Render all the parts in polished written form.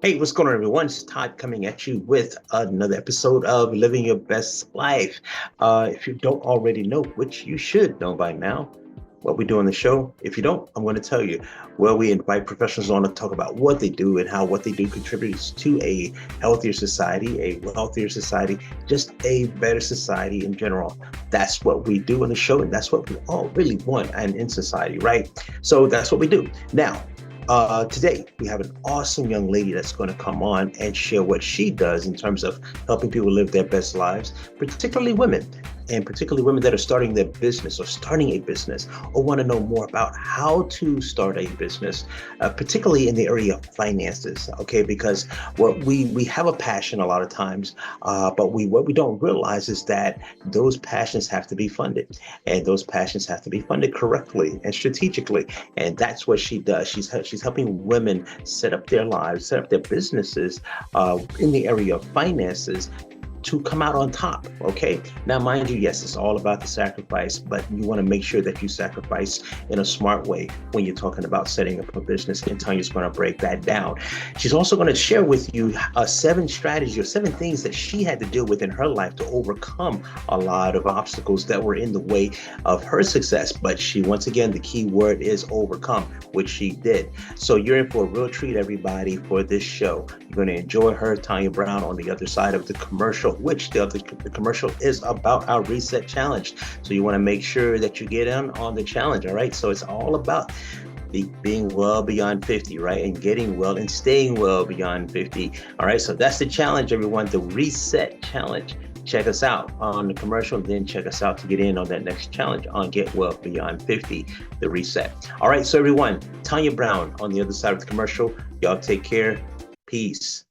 Hey, what's going on, everyone? It's Todd coming at you with another episode of Living Your Best Life. If you don't already know, which you should know by now, what we do on the show, if you don't, I'm going to tell you. Well, we invite professionals on to talk about what they do and how what they do contributes to a healthier society, a wealthier society, just a better society in general. That's what we do on the show, and that's what we all really want and in society, right? So that's what we do. Now, today, we have an awesome young lady that's going to come on and share what she does in terms of helping people live their best lives, particularly women, and particularly women that are starting their business or starting a business or want to know more about how to start a business, particularly in the area of finances. Okay, because what we have a passion a lot of times, but what we don't realize is that those passions have to be funded, and those passions have to be funded correctly and strategically. And that's what she does. She's helping women set up their lives, set up their businesses in the area of finances to come out on top. Okay. Now, mind you, yes, it's all about the sacrifice, but you want to make sure that you sacrifice in a smart way when you're talking about setting up a business. And Tanya's going to break that down. She's also going to share with you seven strategies or seven things that she had to deal with in her life to overcome a lot of obstacles that were in the way of her success. But she, once again, the key word is overcome, which she did. So you're in for a real treat, everybody, for this show. You're going to enjoy her, Tanya Brown, on the other side of the commercial, which the commercial is about our reset challenge. So you want to make sure that you get in on the challenge. All right. So it's all about being well beyond 50, right? And getting well and staying well beyond 50. All right. So that's the challenge, everyone. The reset challenge. Check us out on the commercial, then check us out to get in on that next challenge on Get Well Beyond 50, the reset. All right. So everyone, Tanya Brown on the other side of the commercial. Y'all take care. Peace.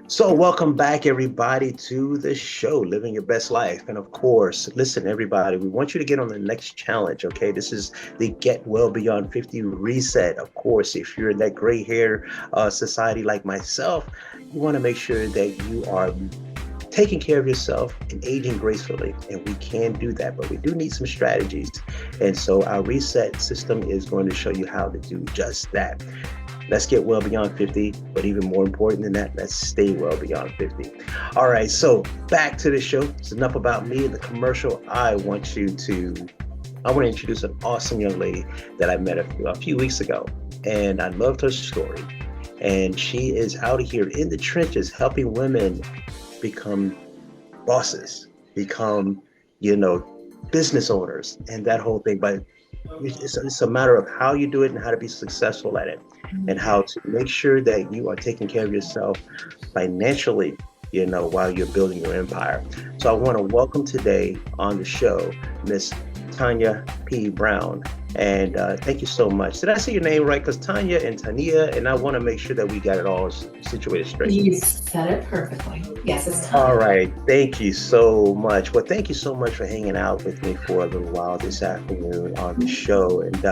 So, welcome back, everybody, to the show, Living Your Best Life. And of course, listen, everybody, we want you to get on the next challenge, okay? This is the Get Well Beyond 50 reset. Of course, if you're in that gray hair society like myself, you want to make sure that you are taking care of yourself and aging gracefully. And we can do that, but we do need some strategies. And so, our reset system is going to show you how to do just that. Let's get well beyond 50, but even more important than that, let's stay well beyond 50. All right, so back to the show. It's enough about me and the commercial. I want to introduce an awesome young lady that I met a few weeks ago, and I loved her story. And she is out here in the trenches helping women become bosses, become, business owners, and that whole thing. But it's a matter of how you do it and how to be successful at it and how to make sure that you are taking care of yourself financially, while you're building your empire. So I want to welcome today on the show, Miss Tanya P. Brown. And thank you so much. Did I say your name right? Because Tanya and Tania, and I want to make sure that we got it all situated straight. You said it perfectly. Yes, it's Tanya. All right. Thank you so much. Well, thank you so much for hanging out with me for a little while this afternoon on the show. And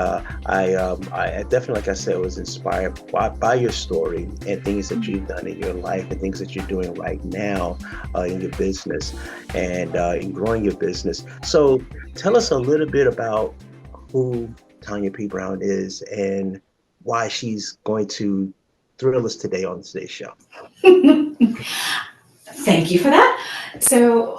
I definitely, like I said, was inspired by your story and things that you've done in your life and things that you're doing right now in your business and in growing your business. So tell us a little bit about who Tanya P. Brown is and why she's going to thrill us today on today's show. Thank you for that. So,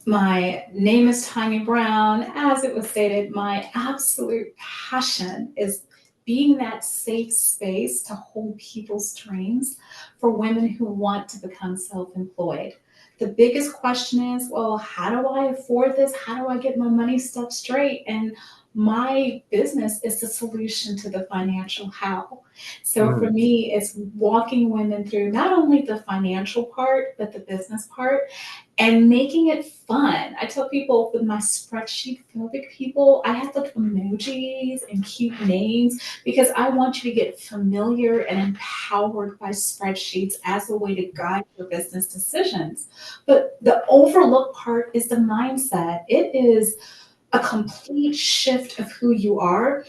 my name is Tanya Brown. As it was stated, my absolute passion is being that safe space to hold people's dreams for women who want to become self employed. The biggest question is, well, how do I afford this? How do I get my money stuff straight? And my business is the solution to the financial how. So for Mm, me, it's walking women through not only the financial part, but the business part and making it fun. I tell people with my spreadsheet phobic people, I have the emojis and cute names because I want you to get familiar and empowered by spreadsheets as a way to guide your business decisions. But the overlooked part is the mindset. It is a complete shift of who you are.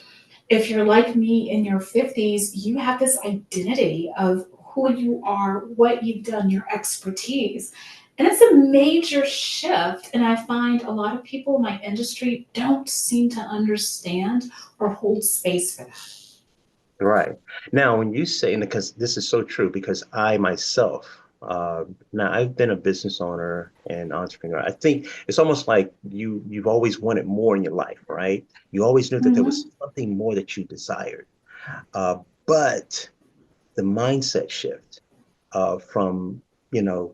If you're like me in your 50s, you have this identity of who you are, what you've done, your expertise. And it's a major shift. And I find a lot of people in my industry don't seem to understand or hold space for that. right. Now, when you say, and because this is so true, because I myself, now I've been a business owner and entrepreneur. I think it's almost like you've always wanted more in your life, right? You always knew that there Mhm. was something more that you desired. But the mindset shift from,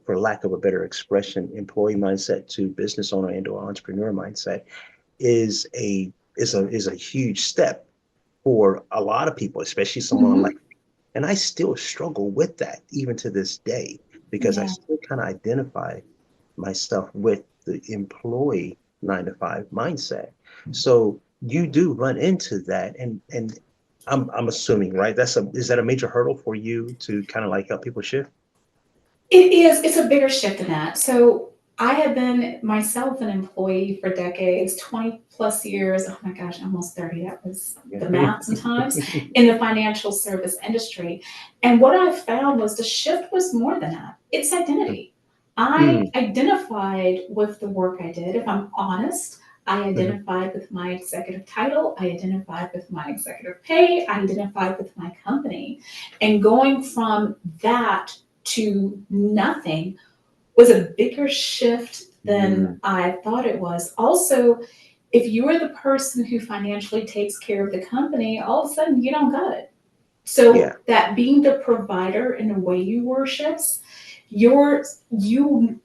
for lack of a better expression, employee mindset to business owner and or entrepreneur mindset is a huge step for a lot of people, especially someone like Mhm. me. And I still struggle with that even to this day because I Yeah. still kind of identify myself with the employee 9 to 5 mindset. So you do run into that, and I'm assuming, right? Is that a major hurdle for you to kind of like help people shift? It is. It's a bigger shift than that. So I have been myself an employee for decades, 20 plus years. Oh my gosh, almost 30. That was Yeah. the math sometimes in the financial service industry. And what I found was the shift was more than that. It's identity. I Mm, identified with the work I did. If I'm honest, I mhm, identified with my executive title. I identified with my executive pay. I identified with my company. And going from that to nothing was a bigger shift than mm, I thought it was. Also, if you are the person who financially takes care of the company, all of a sudden you don't got it. yeah, So that being the provider in a way you worships, you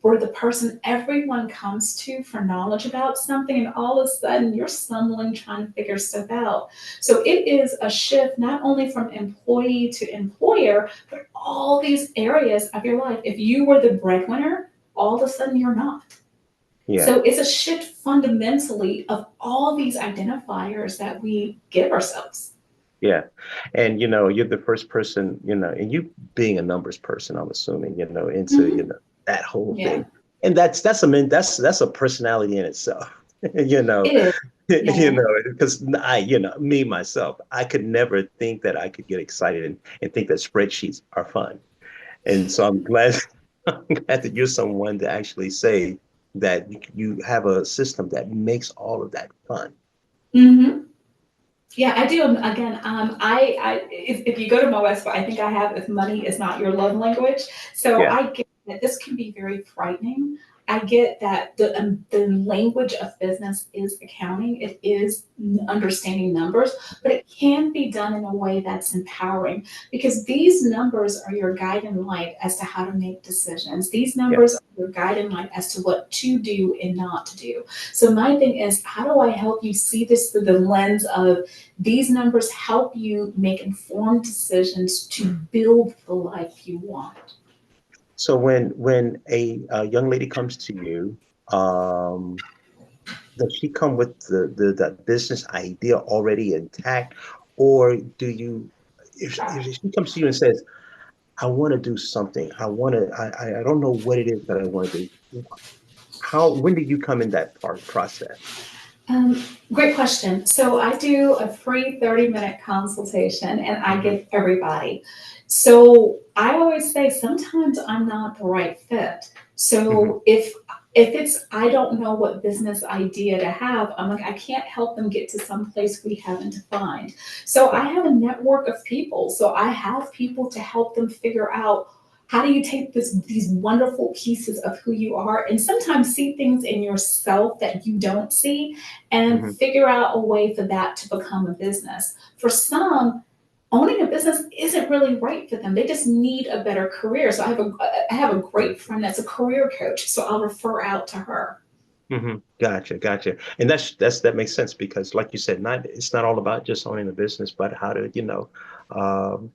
were the person everyone comes to for knowledge about something, and all of a sudden you're stumbling trying to figure stuff out. So it is a shift not only from employee to employer, but all these areas of your life. If you were the breadwinner, all of a sudden you're not. yeah. So it's a shift fundamentally of all these identifiers that we give ourselves. Yeah. And you're the first person, and you being a numbers person, I'm assuming, into, Mhm. that whole Yeah, thing. And that's a personality in itself. you know, it is. Yeah. because me myself, I could never think that I could get excited and think that spreadsheets are fun. And so I'm glad I'm glad that you're someone to actually say that you have a system that makes all of that fun. Hmm. Yeah, I do. Again, if you go to my website, I think I have if money is not your love language. So Yeah. I get that this can be very frightening. I get that the language of business is accounting. It is understanding numbers, but it can be done in a way that's empowering because these numbers are your guiding light as to how to make decisions. These Yeah. numbers are your guiding light as to what to do and not to do. So my thing is, how do I help you see this through the lens of these numbers help you make informed decisions to build the life you want. So when a young lady comes to you, does she come with the business idea already intact, or do you, if she comes to you and says, "I want to do something. I don't know what it is that I want to do." When did you come in that process? Um, Great question. So I do a free 30-minute consultation and I Hmm. give everybody. So I always say sometimes I'm not the right fit. Hmm. So if it's I don't know what business idea to have, I'm like I can't help them get to some place we haven't defined. So I Right. have a network of people. So I have people to help them figure out how do you take these wonderful pieces of who you are and sometimes see things in yourself that you don't see and Hmm. figure out a way for that to become a business. For some, owning a business isn't really right for them. They just need a better career. So I have a great friend that's a career coach, so I'll refer out to her. Gotcha, gotcha. And that makes sense because, like you said, not it's not all about just owning a business, but how to,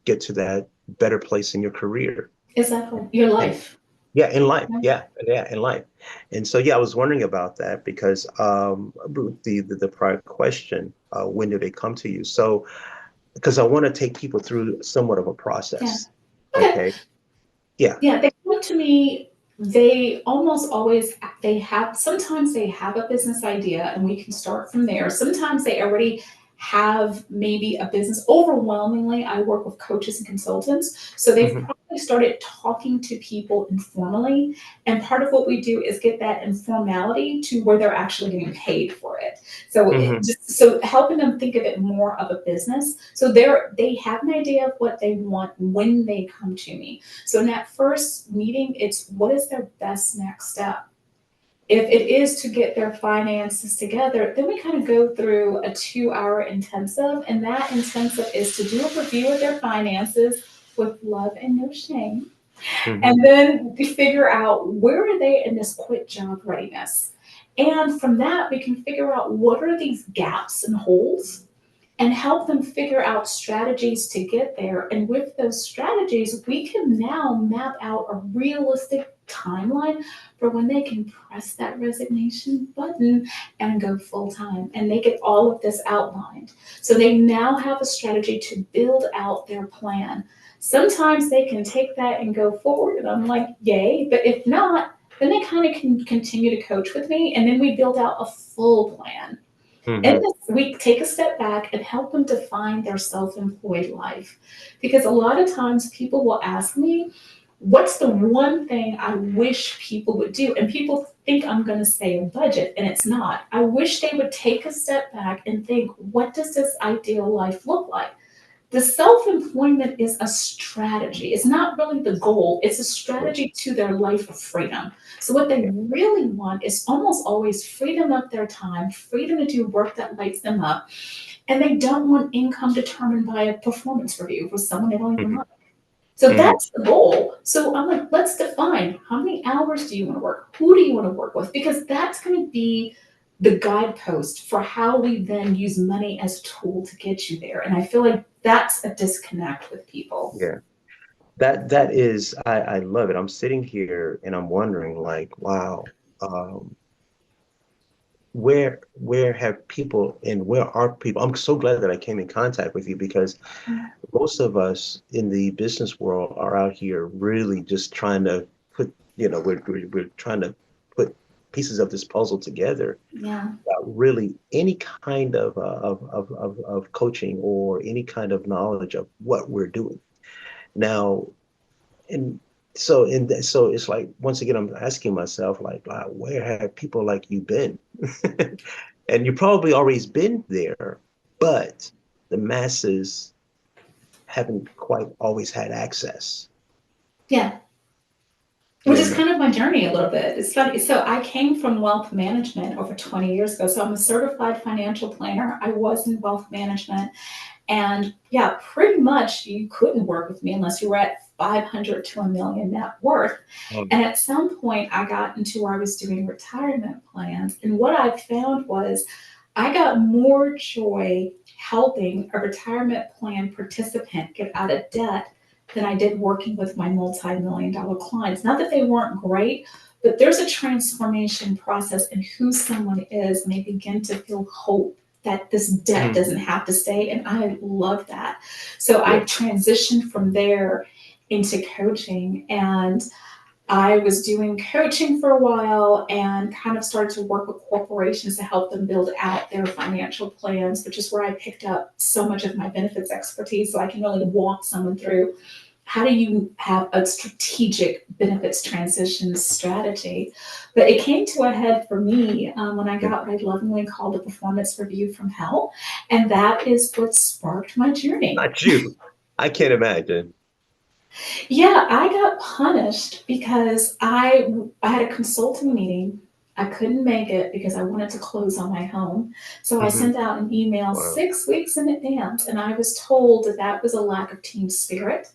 get to that better place in your career. Exactly. Your And life. yeah, in life. Right? Yeah, in life. And so, yeah, I was wondering about that because the prior question, when do they come to you? So, because I want to take people through somewhat of a Yeah. process. Okay. Okay. Yeah. Yeah, they come to me, they almost always they have sometimes they have a business idea and we can start from there. Sometimes they already have maybe a business. Overwhelmingly, I work with coaches and consultants. So they've Hmm. probably started talking to people informally. And part of what we do is get that informality to where they're actually getting paid for it. So Hmm. so helping them think of it more of a business. So they have an idea of what they want when they come to me. So in that first meeting, it's what is their best next step? If it is to get their finances together, then we kind of go through a 2 hour intensive. And that intensive is to do a review of their finances with love and no shame. Hmm. And then we figure out where are they in this quit job readiness. And from that, we can figure out what are these gaps and holes and help them figure out strategies to get there. And with those strategies, we can now map out a realistic timeline for when they can press that resignation button and go full time. And they get all of this outlined. So they now have a strategy to build out their plan. Sometimes they can take that and go forward, and I'm like, yay. But if not, then they kind of can continue to coach with me, and then we build out a full plan. In Hmm. this, we take a step back and help them define their self employed life. Because a lot of times people will ask me, what's the one thing I wish people would do? And people think I'm going to say a budget, and it's not. I wish they would take a step back and think, what does this ideal life look like? The self employment is a strategy. It's not really the goal, it's a Yeah. strategy to their life of freedom. So, what they Yeah. really want is almost always freedom of their time, freedom to do work that lights them up. And they don't want income determined by a performance review for someone they don't even Hmm. like. So, Hmm. that's the goal. So, I'm like, let's define how many hours do you want to work? Who do you want to work with? Because that's going to be the guidepost for how we then use money as a tool to get you there. And I feel like that's a disconnect with people. Yeah. That is, I love it. I'm sitting here and I'm wondering, like, wow, um, where have people and where are people? I'm so glad that I came in contact with you because most of us in the business world are out here really just trying to put, we're trying to put pieces of this puzzle together Yeah. without really any kind of coaching or any kind of knowledge of what we're doing. Now, and so it's like once again I'm asking myself like, wow, where have people like you been? And you probably always been there, but the masses haven't quite always had access, Yeah. Which you is know. kind of my journey a little bit. It's funny. So I came from wealth management over 20 years ago. So I'm a certified financial planner. I was in wealth management. And yeah, pretty much you couldn't work with me unless you were at 500 to a million net worth. Um, And at some point, I got into where I was doing retirement plans. And what I found was I got more joy helping a retirement plan participant get out of debt than I did working with my multi-million dollar clients. Not that they weren't great, but there's a transformation process in who someone is when they begin to feel hope that this debt mhm. doesn't have to stay. And I love that. So I Yeah. transitioned from there into coaching, and I was doing coaching for a while and kind of started to work with corporations to help them build out their financial plans, which is where I picked up so much of my benefits expertise. So I can really walk someone through how do you have a strategic benefits transition strategy. But it came to a head for me when I Yeah. got what I lovingly called a performance review from hell. And that is what sparked my journey. Not you. I can't imagine. Yeah, I got punished because I had a consulting meeting. I couldn't make it because I wanted to close on my home. So I Hmm. sent out an email Wow. 6 weeks in advance, and I was told that that was a lack of team spirit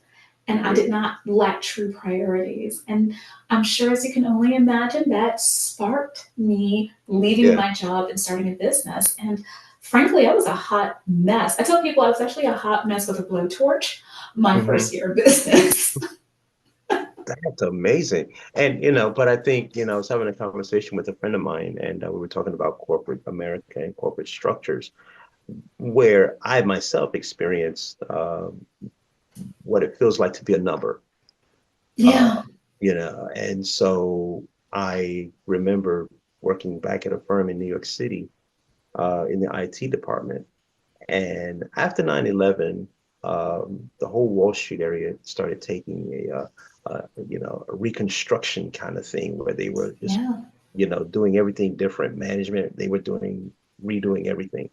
and I Yeah. did not lack true priorities. And I'm sure, as you can only imagine, that sparked me leaving Yeah. my job and starting a business. And frankly, I was a hot mess. I tell people I was actually a hot mess with a blowtorch my Hmm. first year of business. That's amazing. And, but I think, I was having a conversation with a friend of mine, and we were talking about corporate America and corporate structures, where I myself experienced what it feels like to be a number. Uh, Yeah. and so I remember working back at a firm in New York City in the IT department. And after 9/11, the whole Wall Street area started taking a reconstruction kind of thing where they were just, Yeah. doing everything different. Management, they were redoing everything.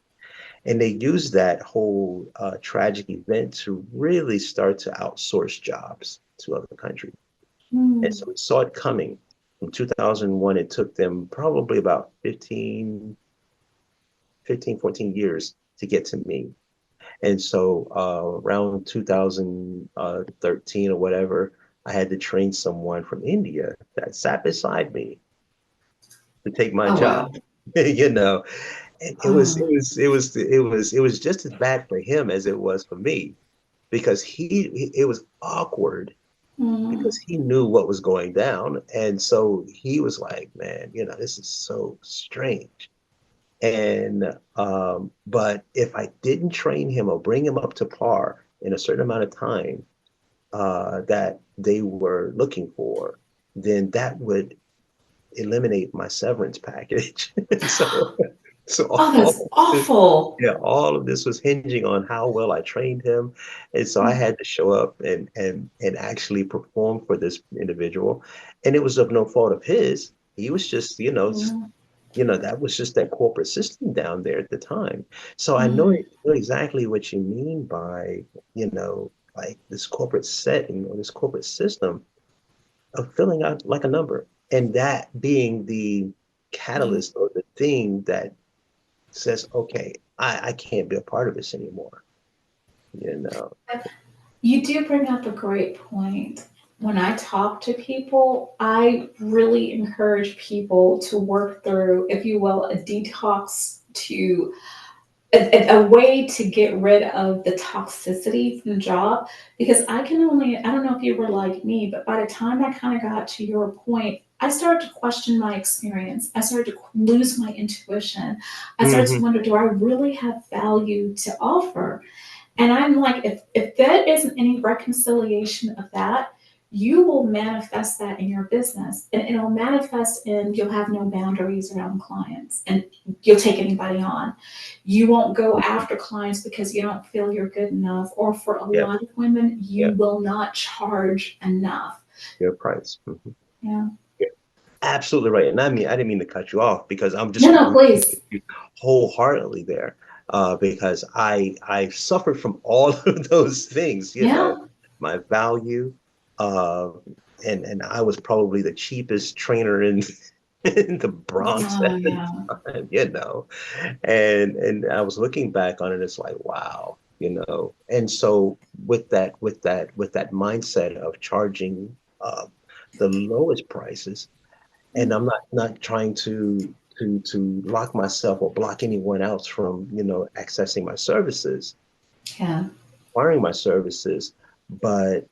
And they used that whole tragic event to really start to outsource jobs to other countries. And Mm. so we saw it coming. In 2001, it took them probably about 14 years to get to me. And so around 2013 or whatever, I had to train someone from India that sat beside me to take my Oh, job. wow. you know, and Oh. it was just as bad for him as it was for me because it was awkward Mm. because he knew what was going down. And so he was like, man, this is so strange. And but if I didn't train him or bring him up to par in a certain amount of time that they were looking for, then that would eliminate my severance package. so so Oh, that's all this, awful. yeah, all of this was hinging on how well I trained him. And so I had to show up and actually perform for this individual. And it was of no fault of his. He was just, Mm. that was just that corporate system down there at the time. So I Mm. know exactly what you mean by, like this corporate setting or this corporate system of filling out like a number. And that being the Yeah. catalyst or the thing that says, okay, I can't be a part of this anymore. You know. You do bring up a great point. When I talk to people, I really encourage people to work through, if you will, a detox to a way to get rid of the toxicity from the job. Because I don't know if you were like me, but by the time I kind of got to your point, I started to question my experience. I started to lose my intuition. I started to Hmm. wonder, do I really have value to offer? And I'm like, if there isn't any reconciliation of that, you will manifest that in your business. And it'll manifest in you'll have no boundaries around clients and you'll take anybody on. You won't go after clients because you don't feel you're good enough. Or for a Yeah, lot of women, yeah, you will not charge enough. your price. Mhm. Yeah. Yeah, absolutely right. And I didn't mean to cut you off because I'm just No, no, agreeing with please. you wholeheartedly there. Because I suffered from all of those things, Yeah. my value, uh, and I was probably the cheapest trainer in in the Bronx Oh, at the yeah. time. And I was looking back on it, it's like, wow. And so with that mindset of charging the lowest prices, and I'm not trying to lock myself or block anyone else from, accessing my services, Yeah. acquiring my services, but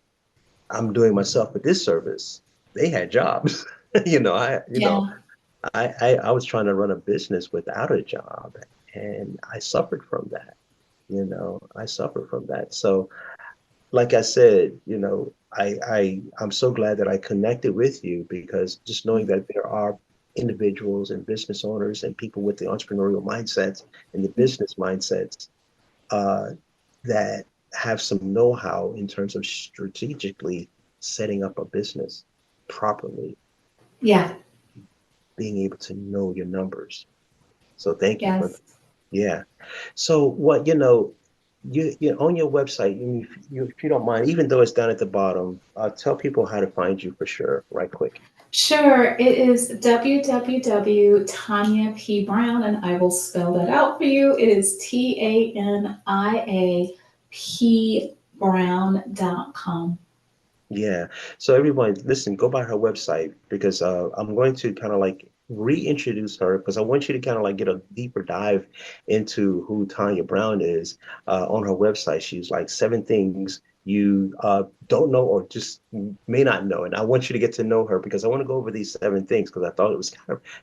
I'm doing myself a disservice. They had jobs. you know, I you know, Yeah. I was trying to run a business without a job, and I suffered from that. I suffered from that. So, like I said, I'm so glad that I connected with you because just knowing that there are individuals and business owners and people with the entrepreneurial mindsets and the business mindsets uh, that have some know-how in terms of strategically setting up a business properly, Yeah. being able to know your numbers. So thank you for that. Yes. Yeah. So what, you on your website, if you don't mind, even though it's down at the bottom, tell people how to find you for sure, right quick. Sure, it is www Tanya P. Brown, and I will spell that out for you. It is TANIAP Brown.com. Yeah. So everyone, listen, go by her website because I'm going to kind of like reintroduce her because I want you to kind of like get a deeper dive into who Tanya Brown is. On her website, she's like 7 things you don't know or just may not know, and I want you to get to know her because I want to go over these 7 things because I thought it was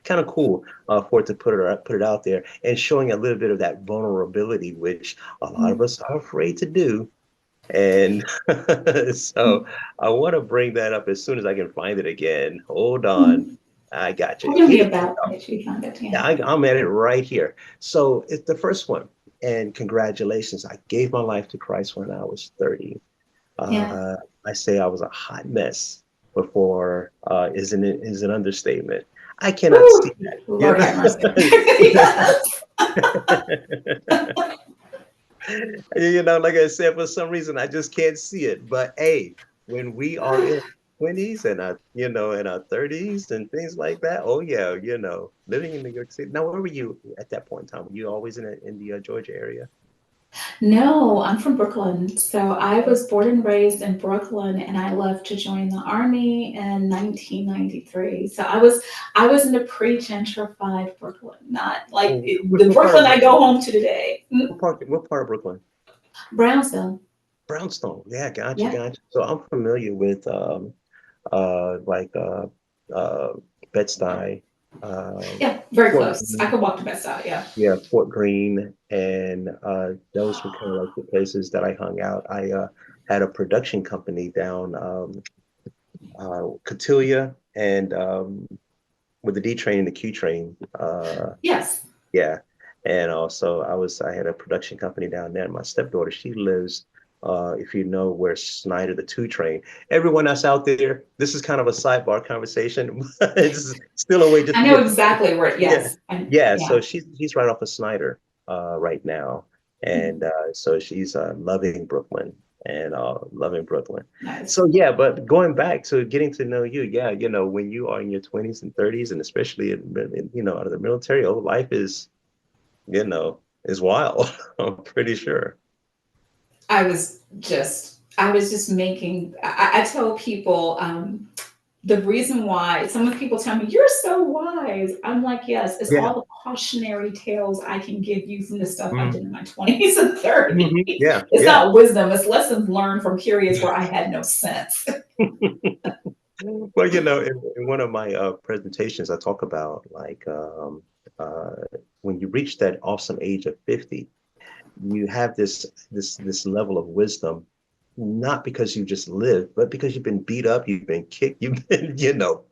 kind of cool for it to put it out there and showing a little bit of that vulnerability, which a lot of Mm, us are afraid to do. And so mm, I want to bring that up as soon as I can find it again. Hold on. mm. I got you. I'll give Here me you about go. it. You found it. Yeah, Yeah. I'm at it right here. So it's the first one. And congratulations. I gave my life to Christ when I was 30. Yeah. Uh, I say I was a hot mess before is an understatement. I cannot see Woo! that. Lord have mercy. Yes. Like I said, for some reason I just can't see it. But hey, when we are in 20s and in our 30s and things like that, oh yeah, living in New York City. Now, where were you at that point in time? Were you always in the Georgia area? No, I'm from Brooklyn. So I was born and raised in Brooklyn and I left to join the army in 1993. So I was in the pre-gentrified Brooklyn, not like Oh, the what part of Brooklyn I go Brooklyn? home to today. What part of Brooklyn? Brownsville. Brownstone. Yeah, gotcha, Yeah. gotcha. So I'm familiar with like uh Bed-Stuy, uh Yeah, very Fort close. I Greene. could walk to Best Side, yeah. Yeah, Fort Greene, and those were kind of like the places that I hung out. I had a production company down Cotilia and with the D train and the Q train. Yes. Yeah, and also I had a production company down there. My stepdaughter, she lives. If you know where Snyder, the two train, everyone that's out there, this is kind of a sidebar conversation. It's still a way just I to know get exactly where, yeah, yes. yeah. Yeah. So she's right off of Snyder, right now, and so she's loving Brooklyn. Nice. So yeah, but going back to getting to know you, yeah, when you are in your 20s and 30s, and especially out of the military, oh, life is wild. I'm pretty sure. I was just making, I tell people, the reason why some of the people tell me you're so wise, I'm like, yes, it's Yeah. all the cautionary tales I can give you from the stuff I Mhm. did in my 20s and 30s. Mhm. Yeah. It's Yeah. not wisdom, it's lessons learned from periods where I had no sense. Well, in one of my presentations, I talk about like uh, when you reach that awesome age of 50, you have this level of wisdom, not because you just lived, but because you've been beat up, you've been kicked, you've been,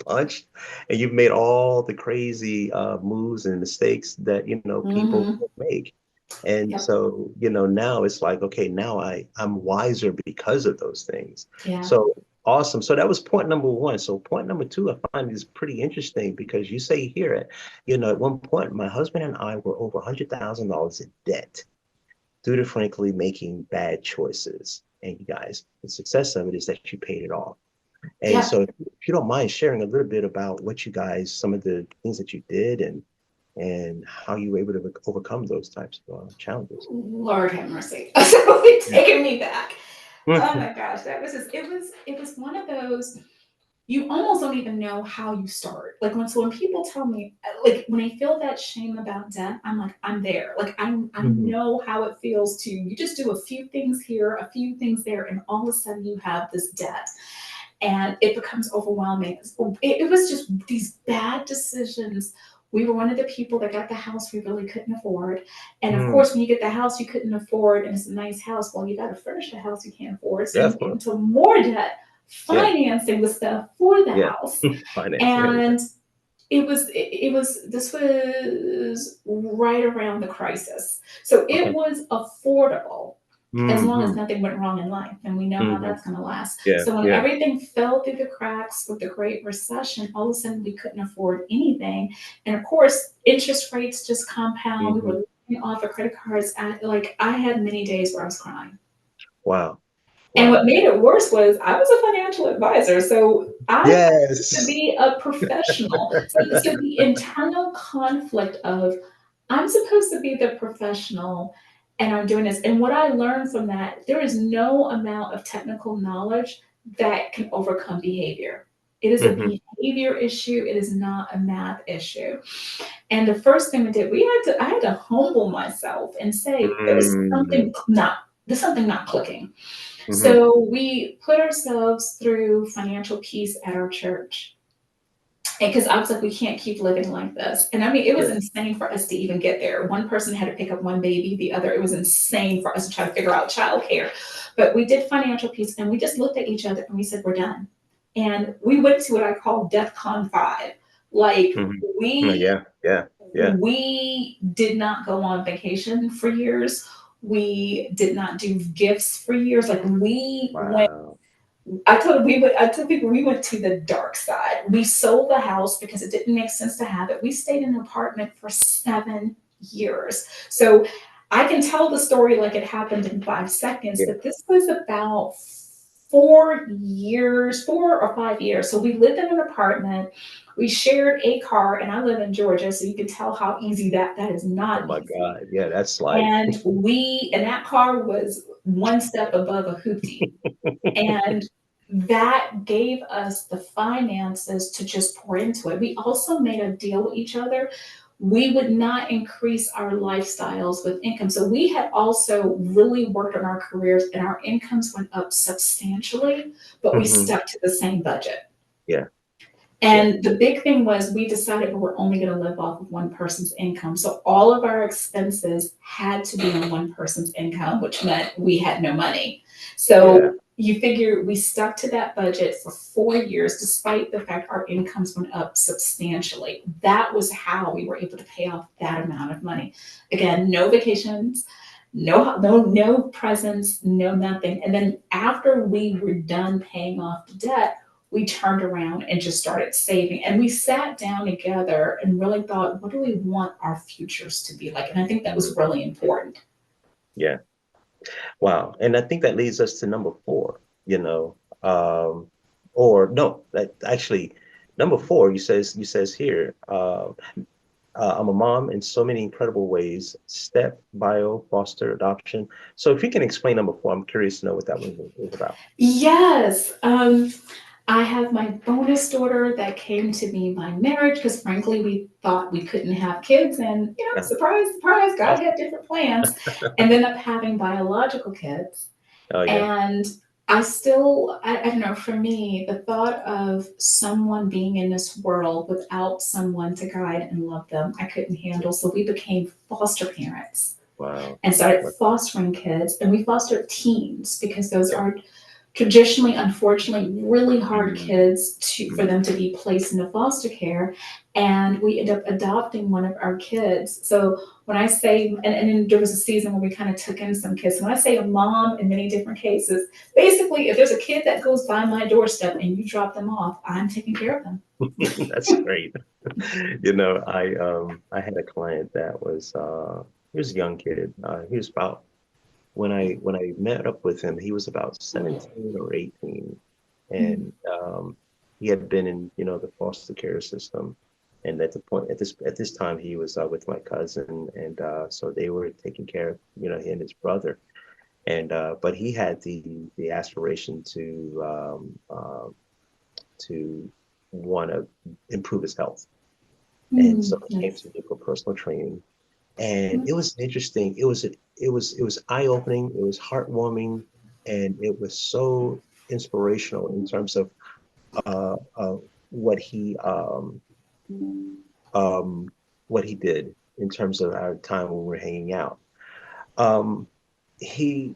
punched, and you've made all the crazy moves and mistakes that, people Hmm. make. And Yep. so, now it's like, okay, now I'm wiser because of those things. Yeah. So awesome. So that was point number one. So point number two, I find is pretty interesting because you say here, at one point, my husband and I were over $100,000 in debt due to frankly making bad choices. And you guys, the success of it is that you paid it off. And Yeah. so if you don't mind sharing a little bit about what you guys, some of the things that you did and how you were able to overcome those types of challenges. Lord have mercy. So it's Yeah. taking me back. Oh Mhm. my gosh, that was just it was one of those you almost don't even know how you start. Like when people tell me, like when I feel that shame about death, I'm like, I'm there. Like I Mhm. know how it feels to you just do a few things here, a few things there, and all of a sudden you have this debt. And it becomes overwhelming. It was just these bad decisions. We were one of the people that got the house we really couldn't afford. And of Mm. course, when you get the house you couldn't afford and it's a nice house, well, you got to furnish the house you can't afford. So Yeah, you of get course. into more debt Yeah. financing the stuff for the Yeah. house. Financing everything. And this was right around the crisis. So it Okay. was affordable as long as Hmm. nothing went wrong in life. And we know how Hmm. that's going to last. Yeah. So when Yeah. everything fell through the cracks with the Great Recession, all of a sudden we couldn't afford anything. And of course, interest rates just compound. We Hmm. were living off of credit cards. Like I had many days where I was crying. Wow. And what Wow. made it worse was I was a financial advisor. So I'm to Yes. be a professional. So the internal conflict of I'm supposed to be the professional and I'm doing this. And what I learned from that, there is no amount of technical knowledge that can overcome behavior. It is a Mm-hmm. behavior issue. It is not a math issue. And the first thing we did, I had to humble myself and say, Mm-hmm. there's something not clicking. Mm-hmm. So we put ourselves through financial peace at our church. And because I was like, we can't keep living like this. And I mean, it was Yeah. insane for us to even get there. One person had to pick up one baby, the other, it was insane for us to try to figure out childcare. But we did financial peace and we just looked at each other and we said, we're done. And we went to what I call DEFCON 5. Like Mm-hmm. we Yeah. Yeah. Yeah. we did not go on vacation for years. We did not do gifts for years. Like we went Wow. I told people we went to the dark side. We sold the house because it didn't make sense to have it. We stayed in an apartment for 7 years. So I can tell the story like it happened in 5 seconds, Yeah. but this was about 4 years, 4 or 5 years. So we lived in an apartment. We shared a car, and I live in Georgia, so you can tell how easy that is Oh not my easy. God. Yeah, that's like And that car was one step above a hoopty. And that gave us the finances to just pour into it. We also made a deal with each other. We would not increase our lifestyles with income. So we had also really worked on our careers and our incomes went up substantially, but we hmm stuck to the same budget. Yeah. Yeah. And the big thing was we decided we were only going to live off of one person's income. So all of our expenses had to be on one person's income, which meant we had no money. Yeah. So you figure we stuck to that budget for 4 years, despite the fact our incomes went up substantially. That was how we were able to pay off that amount of money. Again, no vacations, no presents, no nothing. And then after we were done paying off the debt, we turned around and just started saving. And we sat down together and really thought, what do we want our futures to be like? And I think that was Mhm. really important. Yeah. Wow. And I think that leads us to number four, you know, or no, that actually number four, you says here, I'm a mom in so many incredible ways, step, bio, foster, adoption. So if you can explain number four, I'm curious to know what that one is about. Yes. I have my bonus daughter that came to me by marriage because frankly we thought we couldn't have kids and Yeah. surprise, surprise, God Awesome. had different plans. Ended up having biological kids. Oh yeah. And I don't know, for me, the thought of someone being in this world without someone to guide and love them, I couldn't handle. So we became foster parents Wow. and started What- fostering kids. And we fostered teens because those Yeah. are traditionally, unfortunately, really hard Mm, kids for mm, them to be placed into foster care. And we end up adopting one of our kids. So when I say, and then there was a season where we kind of took in some kids. When I say a mom in many different cases, basically, if there's a kid that goes by my doorstep and you drop them off, I'm taking care of them. That's great. I had a client that was he was a young kid. He was about when I met up with him, he was about 17 or 18, Mm, and he had been in the foster care system. And at this time, he was with my cousin, and so they were taking care of he and his brother. And but he had the aspiration to want to improve his health, and so he came yes. to me for personal training. And Mm, it was interesting. It was eye-opening, it was heartwarming, and it was so inspirational in terms of what he um what he did in terms of our time when we were hanging out. Um he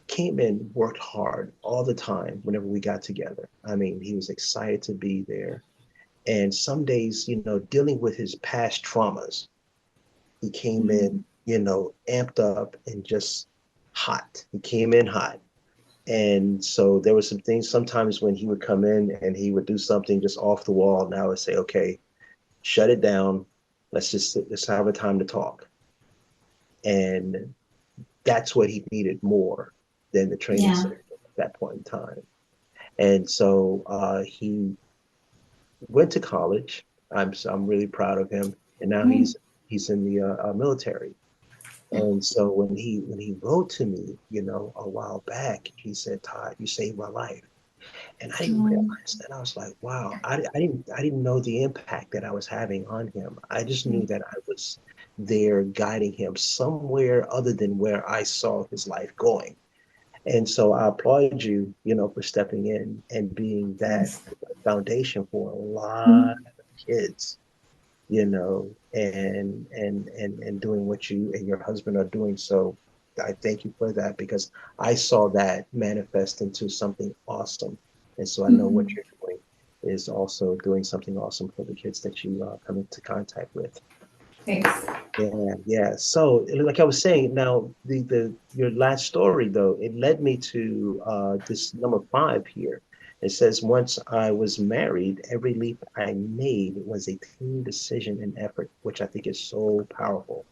came in, worked hard all the time whenever we got together. I mean, he was excited to be there. And some days, dealing with his past traumas, he came in, mm, amped up and just hot. He came in hot. And so there were some things sometimes when he would come in and he would do something just off the wall. And I would say, okay, shut it down. Let's have a time to talk. And that's what he needed more than the training yeah. session at that point in time. And so he went to college. I'm really proud of him. And now Mm, he's in the military. And so when he wrote to me, a while back, he said, "Todd, you saved my life." And I didn't Mm, realize that. I was like, wow, I didn't know the impact that I was having on him. I just knew mm, that I was there guiding him somewhere other than where I saw his life going. And so I applaud you, for stepping in and being that yes. foundation for a lot Mm, of kids, and doing what you and your husband are doing. So I thank you for that because I saw that manifest into something awesome. And so I know what mm, you're doing is also doing something awesome for the kids that you come into contact with. thanks. Yeah, yeah. So, like I was saying, now the your last story though, it led me to this number 5 here. It says, once I was married, every leap I made was a team decision and effort, which I think is so powerful.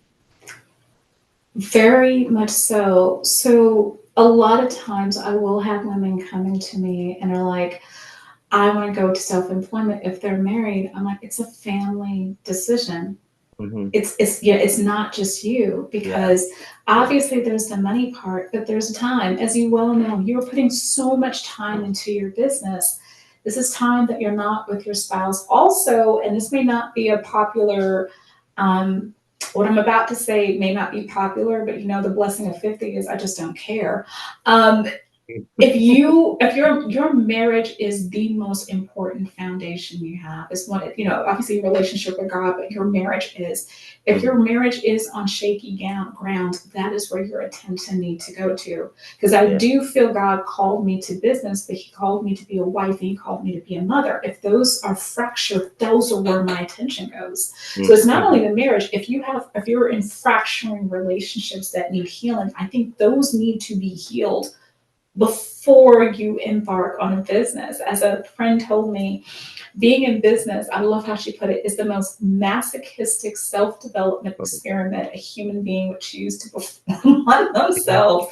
Very much so. So a lot of times I will have women coming to me and are like, I want to go to self-employment. If they're married, I'm like, it's a family decision. Hmm. It's yeah, it's not just you, Yeah, because yeah, obviously there's the money part, but there's a time. As you well know, you're putting so much time into your business. This is time that you're not with your spouse. Also, and this may not be a popular, what I'm about to say may not be popular, but the blessing of 50 is I just don't care. Um, if your marriage is the most important foundation you have, is one, obviously your relationship with God, but your marriage is, if mhm, your marriage is on shaky ground, that is where your attention needs to go to. Because I yeah, do feel God called me to business, but he called me to be a wife and he called me to be a mother. If those are fractured, those are where my attention goes. So it's not only mhm, the marriage. If you're in fracturing relationships that need healing, I think those need to be healed before you embark on a business. As a friend told me, being in business, I love how she put it, is the most masochistic self development experiment a human being would choose to perform on themselves.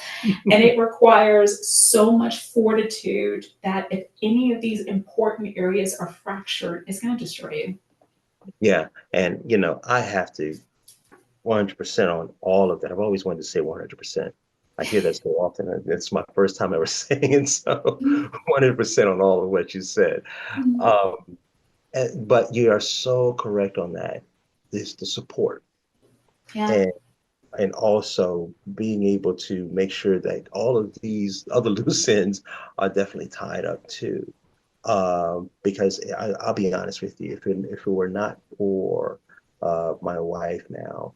And it requires so much fortitude that if any of these important areas are fractured, it's going to destroy you. yeah. And I have to 100% on all of that. I've always wanted to say 100%. I hear that so often. And it's my first time ever saying it. So 100% on all of what you said. Um, but you are so correct on that. This the support Yeah. and also being able to make sure that all of these other loose ends are definitely tied up too. Because I'll be honest with you, if it were not for my wife now,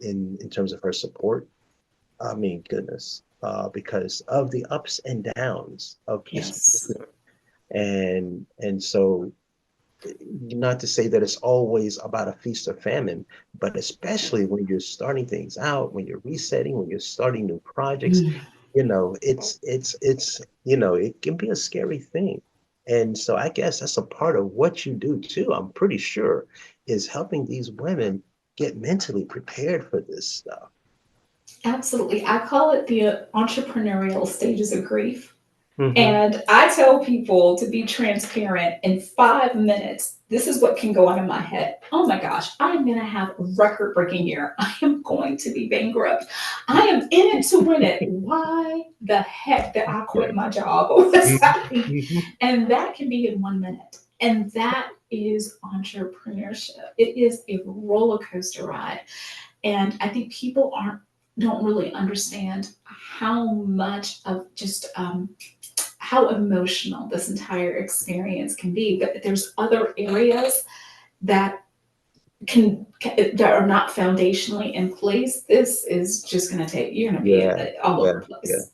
in terms of her support, I mean, goodness, because of the ups and downs of this Yes. business, and so not to say that it's always about a feast or famine, but especially when you're starting things out, when you're resetting, when you're starting new projects, it can be a scary thing. And so I guess that's a part of what you do too, I'm pretty sure, is helping these women get mentally prepared for this stuff. Absolutely. I call it the entrepreneurial stages of grief. Hmm. And I tell people to be transparent in 5 minutes. This is what can go on in my head. Oh my gosh, I'm going to have a record breaking year. I am going to be bankrupt. I am in it to win it. Why the heck did I Yeah. quit my job? What's happening? Hmm. And that can be in 1 minute. And that is entrepreneurship. It is a roller coaster ride. And I think people don't really understand how much of just how emotional this entire experience can be. But there's other areas that that are not foundationally in place. This is just going to take, you're going to be Yeah, all over yeah, the yeah. place.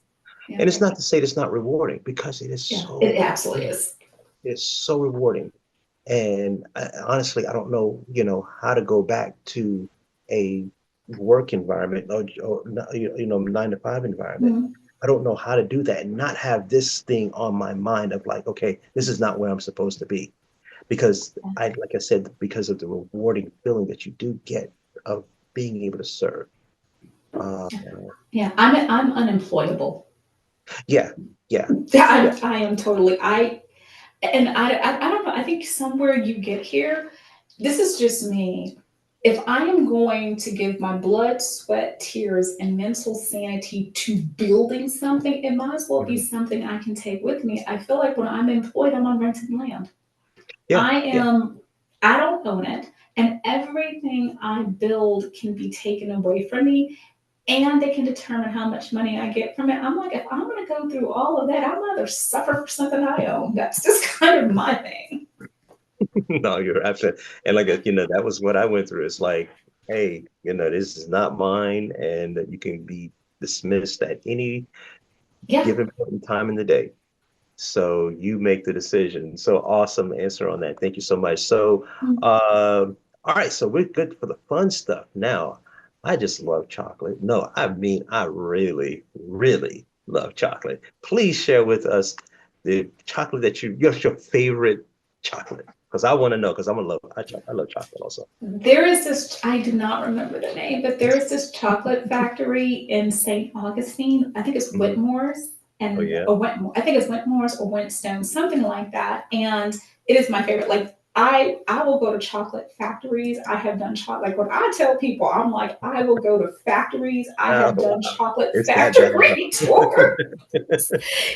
Yeah, And it's not to say it's not rewarding because it is yeah, it so absolutely rewarding. is. It's so rewarding. And honestly, I don't know, how to go back to a work environment or 9 to 5 environment. Mhm. I don't know how to do that and not have this thing on my mind of like, okay, this is not where I'm supposed to be. Because like I said, because of the rewarding feeling that you do get of being able to serve. Uh, Yeah, I'm unemployable. yeah, yeah, yeah. I am totally. I don't know. I think somewhere you get here. This is just me. if I am going to give my blood, sweat, tears, and mental sanity to building something, it might as well be Mhm. something I can take with me. I feel like when I'm employed, I'm on rented land. Yeah, I yeah. am, I don't own it, and everything I build can be taken away from me, and they can determine how much money I get from it. I'm like, if I'm going to go through all of that, I'd rather suffer for something I own. That's just kind of my thing. No, you're absolutely. And like, that was what I went through. It's like, hey, this is not mine, and that you can be dismissed at any Yeah. given point in time in the day. So you make the decision. So awesome answer on that. Thank you so much. So, all right. So we're good for the fun stuff. Now, I just love chocolate. No, I mean, I really, really love chocolate. Please share with us the chocolate that your favorite chocolate. Because I want to know, because I love chocolate also. There is this, I do not remember the name, but there is this chocolate factory in St. Augustine. I think it's Mhm. Whitmore's Oh and yeah. or Wentmore. I think it's Whitmore's or Wentstone, something like that. And it is my favorite. Like I will go to chocolate factories. I have done chocolate. Like when I tell people, I'm like, I will go to factories. I Oh, have done wow. chocolate It's that bad, factory tours.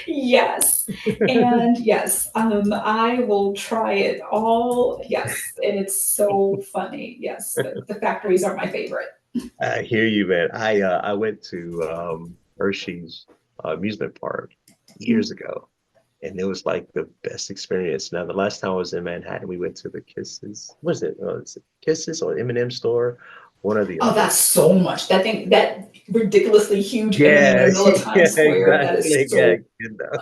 Yes. And yes, I will try it all. Yes. And it's so funny. Yes. The factories are my favorite. I hear you, man. I went to Hershey's amusement park years ago, and it was like the best experience. Now, the last time I was in Manhattan, we went to the Kisses. What is it? Is it Kisses or M&M store? One or the Oh, other. that's so much. That thing, that ridiculously huge M&M in the Yes, middle of yeah, Times Square. That is exactly. Yeah, so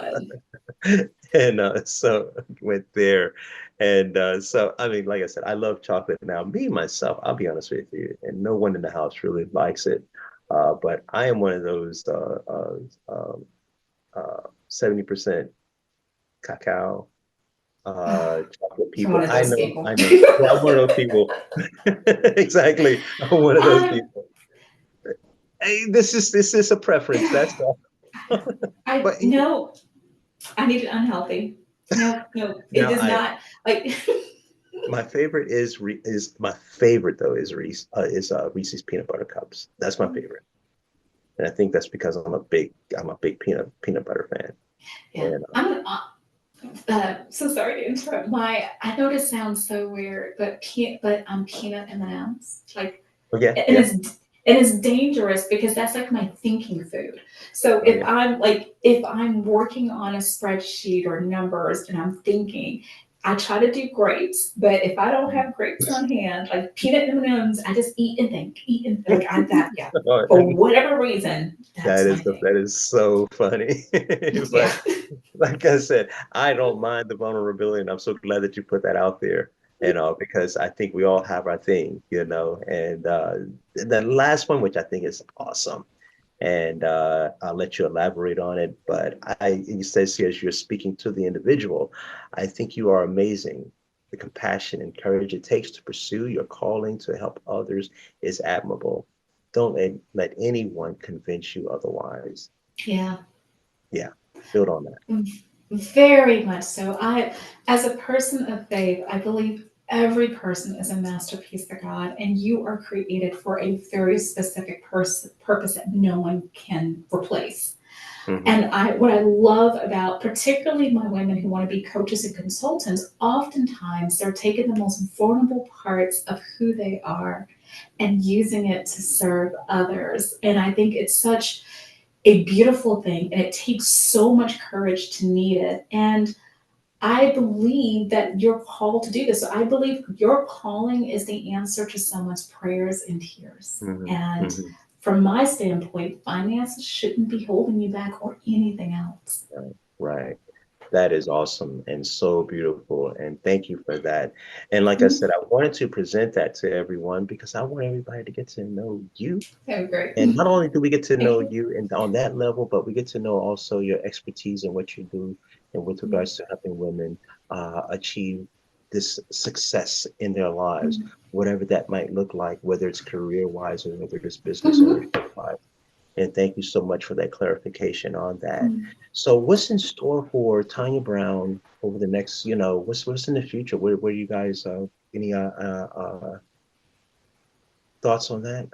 fun. and so went there, and so I mean, like I said, I love chocolate. Now, me myself, I'll be honest with you, and no one in the house really likes it, but I am one of those 70% cacao chocolate You're one people. of those people. I know. Yeah, I'm one of those people. Exactly, I'm one of those I, people. Hey, this is a preference. That's all. I But no, I need it unhealthy. No, no, it now does I not like. my favorite is my favorite though is Reese's peanut butter cups. That's my favorite, and I think that's because I'm a big peanut butter fan. Yeah, And so sorry to interrupt. I know this sounds so weird, but peanut M&Ms, like, oh yeah, and yeah, it's dangerous because that's like my thinking food. So oh yeah. if I'm working on a spreadsheet or numbers and I'm thinking, I try to do grapes, but if I don't have grapes on hand, like peanut M&Ms, I just eat and think, eat and like I that yeah. For whatever reason, that's my thing. That is so funny. Yeah. But like I said, I don't mind the vulnerability, and I'm so glad that you put that out there. Because I think we all have our thing, And the last one, which I think is awesome, and I'll let you elaborate on it. But it says here, as you're speaking to the individual, I think you are amazing. The compassion and courage it takes to pursue your calling to help others is admirable. Don't let anyone convince you otherwise. Yeah. Yeah, build on that. Very much so. As a person of faith, I believe every person is a masterpiece of God, and you are created for a very specific purpose that no one can replace. Hmm. And what I love about particularly my women who want to be coaches and consultants, oftentimes they're taking the most vulnerable parts of who they are and using it to serve others. And I think it's such a beautiful thing, and it takes so much courage to need it. And I believe that you're called to do this. So I believe your calling is the answer to someone's prayers and tears. Hmm. And Hmm. from my standpoint, finances shouldn't be holding you back or anything else. Right, right. That is awesome and so beautiful. And thank you for that. And like I Mhm. said, I wanted to present that to everyone because I want everybody to get to know you. Oh, great. And not only do we get to Thank know you. you and on that level, but we get to know also your expertise and what you do and with regards to helping women achieve this success in their lives, Mhm. whatever that might look like, whether it's career wise or whether it's business Mhm. ownership wise. And thank you so much for that clarification on that. Mhm. So what's in store for Tanya Brown over the next, what's in the future? Where you guys any thoughts on that?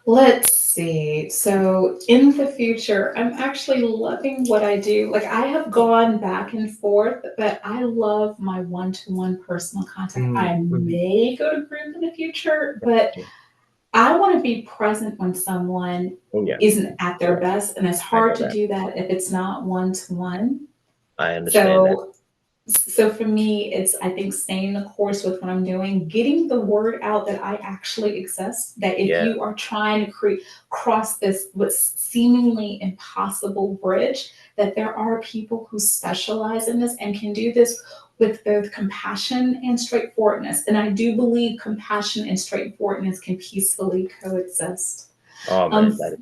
Let's see. So in the future, I'm actually loving what I do. Like I have gone back and forth, but I love my one-to-one personal contact. I Mhm. may go to group in the future, but I want to be present when someone Oh yeah, isn't at their yeah, best, and it's I hard know to that. do that if it's not one-to-one. I understand that. So so for me, it's I think staying the course with what I'm doing, getting the word out that I actually exist. That if Yeah. you are trying to cross this what's seemingly impossible bridge, that there are people who specialize in this and can do this with both compassion and straightforwardness. And I do believe compassion and straightforwardness can peacefully coexist. Oh man, Um, that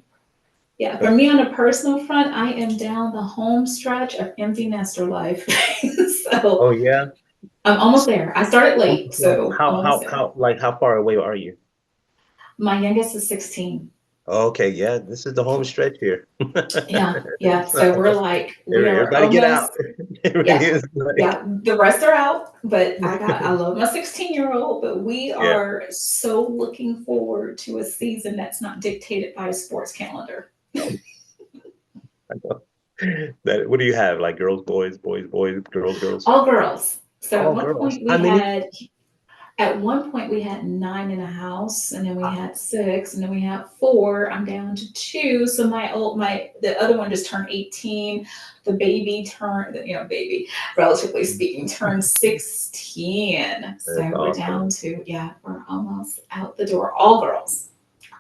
yeah, for is. me on a personal front, I am down the home stretch of empty nester life. So Oh yeah. I'm almost there. I started late, So so I'm how almost how there. how like how far away are you? My youngest is 16. Okay, yeah, this is the home stretch here. Yeah, yeah. So, So we're like, we are everybody get out. almost, It really yeah, is like, yeah. The rest are out, but I love my 16-year-old, but we yeah, are so looking forward to a season that's not dictated by a sports calendar. I know. That, what do you have? Like girls, boys, boys, boys, girls, girls? All girls. So All girls. How many? at one point we had 9 in the house, and then we had 6, and then we had 4. I'm down to 2. So the other one just turned 18. The baby turned, baby, relatively speaking, turned 16. That's So we're awesome. down to, yeah, we're almost out the door. All girls.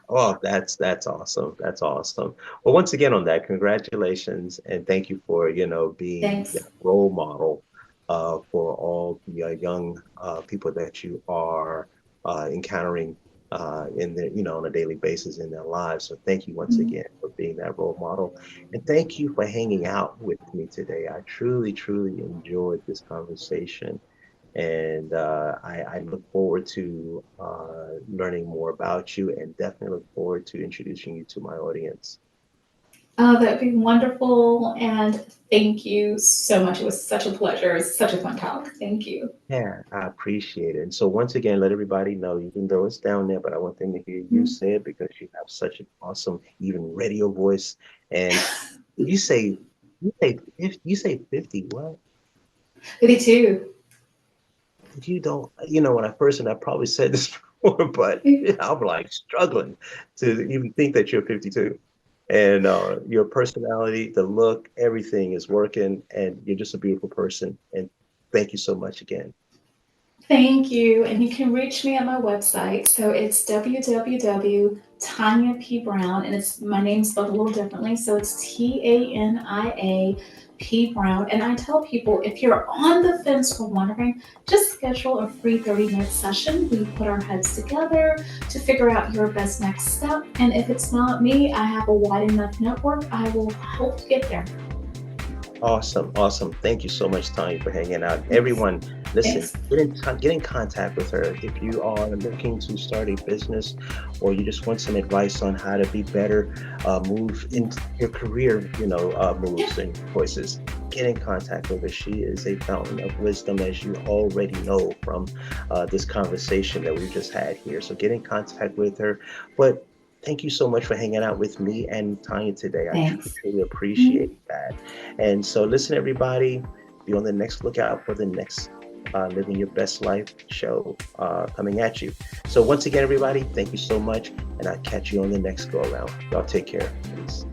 Oh, that's awesome. That's awesome. Well, once again on that, congratulations and thank you for, being that Thanks. role model for all the young people that you are encountering in their, on a daily basis in their lives. So thank you once Mhm. again for being that role model. And thank you for hanging out with me today. I truly, truly enjoyed this conversation. And I look forward to learning more about you and definitely look forward to introducing you to my audience. Oh, that'd be wonderful. And thank you so much. It was such a pleasure. It was such a fun talk. Thank you. Yeah, I appreciate it. And so once again, let everybody know, even though it's down there, but I want them to hear you Mhm. say it because you have such an awesome, even radio voice. And you say, if you say 50, what? 52. If you don't, when I first, and I probably said this before, but I'm like struggling to even think that you're 52. And your personality, the look, everything is working, and you're just a beautiful person. And thank you so much again. Thank you. And you can reach me at my website. So it's Tanya P. Brown, and it's my name's spelled a little differently. So it's TANIA P. Brown. And I tell people if you're on the fence for wondering, just schedule a free 30-minute session. We put our heads together to figure out your best next step. And if it's not me, I have a wide enough network. I will help you get there. Awesome, awesome. Thank you so much, Tanya, for hanging out. Thanks. Everyone, listen, Thanks. get in contact with her if you are looking to start a business or you just want some advice on how to be better, move into your career, Yeah. moves and choices. Get in contact with her. She is a fountain of wisdom, as you already know from this conversation that we just had here. So get in contact with her. But thank you so much for hanging out with me and Tanya today. I truly, Thanks. truly appreciate Mhm. that. And so, listen, everybody, be on the next lookout for the next Living Your Best Life show coming at you. So, once again, everybody, thank you so much. And I'll catch you on the next go around. Y'all take care. Peace.